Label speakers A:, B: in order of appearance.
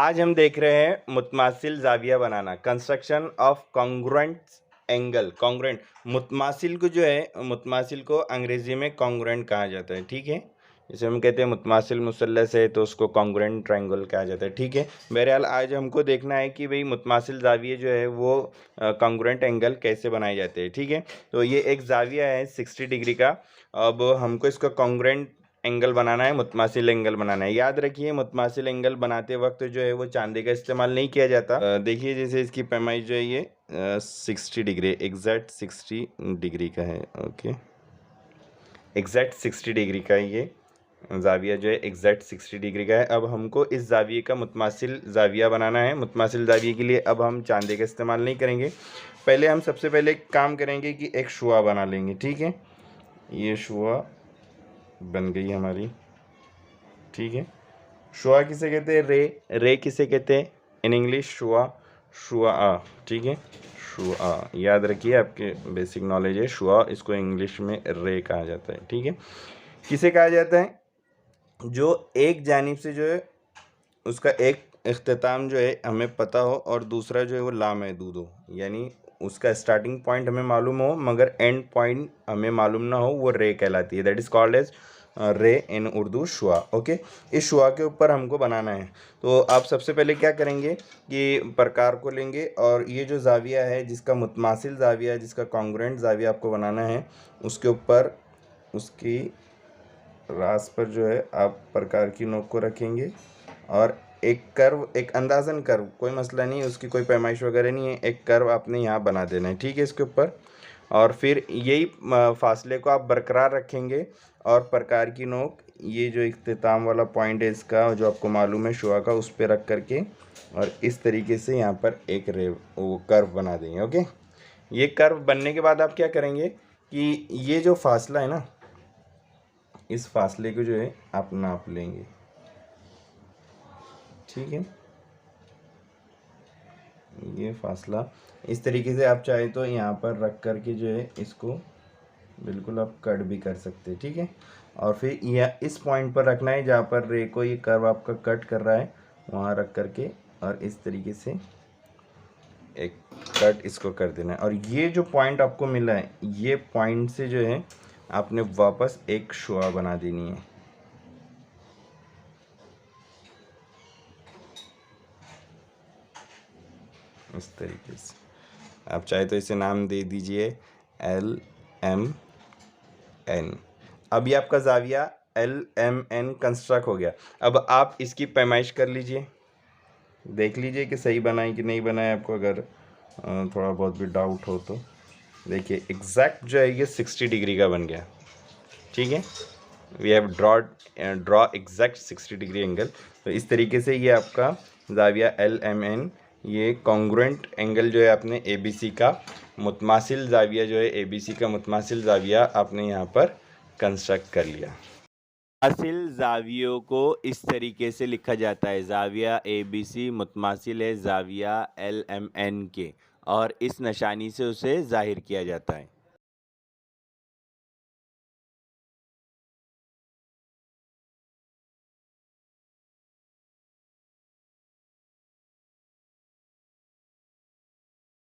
A: आज हम देख रहे हैं मुतमासिल जाविया बनाना, construction of congruent angle. Congruent मुतमासिल को जो है, मुतमासिल को अंग्रेजी में कॉन्ग्रुएंट कहा जाता है। ठीक है, जैसे हम कहते हैं मुतमासिल मुसल्लस है तो उसको कॉन्ग्रुएंट ट्रायंगल कहा जाता है। ठीक है, बहरहाल आज हमको देखना है कि भाई मुतमासिल जाविये जो है वो कॉन्ग्रुएंट एंगल कैसे बनाए जाते हैं। ठीक है, तो ये एक जाविया है 60 डिग्री का। अब हमको इसका कॉन्ग्रुएंट एंगल बनाना है, मुतमासिल एंगल बनाना है। याद रखिए मुतमासिल एंगल बनाते वक्त जो है वो चांदी का इस्तेमाल नहीं किया जाता। देखिए जैसे इसकी पैमाइश जो है ये 60 डिग्री, एग्जैक्ट 60 डिग्री का है। ओके, एग्जैक्ट 60 डिग्री का है ये जाविया जो है, एग्जैक्ट 60 डिग्री का है। अब हमको इस जाविये का मुतमासिल जाविया बनाना है। मुतमासिल जाविये के लिए अब हम चांदी का इस्तेमाल नहीं करेंगे। पहले हम सबसे पहले काम करेंगे कि एक शुआ बना लेंगे। ठीक है, ये शुआ बन गई हमारी। ठीक है, शुआ किसे कहते हैं? रे किसे कहते हैं इन इंग्लिश? शुआ, शुआ। ठीक है, शुआ याद रखिए, आपके बेसिक नॉलेज है। शुआ इसको इंग्लिश में रे कहा जाता है। ठीक है, किसे कहा जाता है? जो एक जानिब से जो है उसका एक इख्तिताम जो है हमें पता हो और दूसरा जो है वो लामहदूद हो, यानी उसका स्टार्टिंग पॉइंट हमें मालूम हो मगर एंड पॉइंट हमें मालूम ना हो, वो रे कहलाती है। दैट इज़ कॉल्ड एज रे इन उर्दू शुआ। ओके, इस शुआ के ऊपर हमको बनाना है। तो आप सबसे पहले क्या करेंगे कि प्रकार को लेंगे और ये जो जाविया है जिसका मुतमासिल जाविया है, जिसका कॉन्ग्रुएंट जाविया आपको बनाना है, उसके ऊपर उसकी रास पर जो है आप प्रकार की नोक को रखेंगे और एक कर्व, एक अंदाज़न कर्व, कोई मसला नहीं, उसकी कोई पैमाइश वगैरह नहीं है, एक कर्व आपने यहाँ बना देना है। ठीक है, इसके ऊपर। और फिर यही फासले को आप बरकरार रखेंगे और प्रकार की नोक, ये जो इख्तिताम वाला पॉइंट है इसका जो आपको मालूम है शुआ का, उस पर रख करके और इस तरीके से यहाँ पर एक वो कर्व बना देंगे। ओके, ये कर्व बनने के बाद आप क्या करेंगे कि ये जो फासला है ना, इस फासले को जो है आप नाप लेंगे। ठीक है, ये फासला इस तरीके से आप चाहे तो यहाँ पर रख करके जो है इसको बिल्कुल आप कट भी कर सकते हैं। ठीक है, और फिर यह इस पॉइंट पर रखना है जहाँ पर रे को ये कर्व आपका कट कर रहा है, वहाँ रख करके और इस तरीके से एक कट इसको कर देना है। और ये जो पॉइंट आपको मिला है, ये पॉइंट से जो है आपने वापस एक शुआ बना देनी है। इस तरीके से आप चाहे तो इसे नाम दे दीजिए LMN। अब ये आपका जाविया LMN कंस्ट्रक्ट हो गया। अब आप इसकी पैमाइश कर लीजिए, देख लीजिए कि सही बना है कि नहीं बना है। आपको अगर थोड़ा बहुत भी डाउट हो तो देखिए, एग्जैक्ट जो है ये 60 डिग्री का बन गया। ठीक है, we have draw exact 60 degree angle. तो इस तरीके से ये आपका जाविया LMN, ये कॉन्ग्रुएंट एंगल जो है आपने ABC का मुतमासिल जाविया जो है ABC का मुतमासिल जाविया आपने यहाँ पर कंस्ट्रक्ट कर लिया। मुतमासिल जावियों को इस तरीके से लिखा जाता है, जाविया ABC मुतमासिल है जाविया LMN के, और इस निशानी से उसे जाहिर किया जाता है।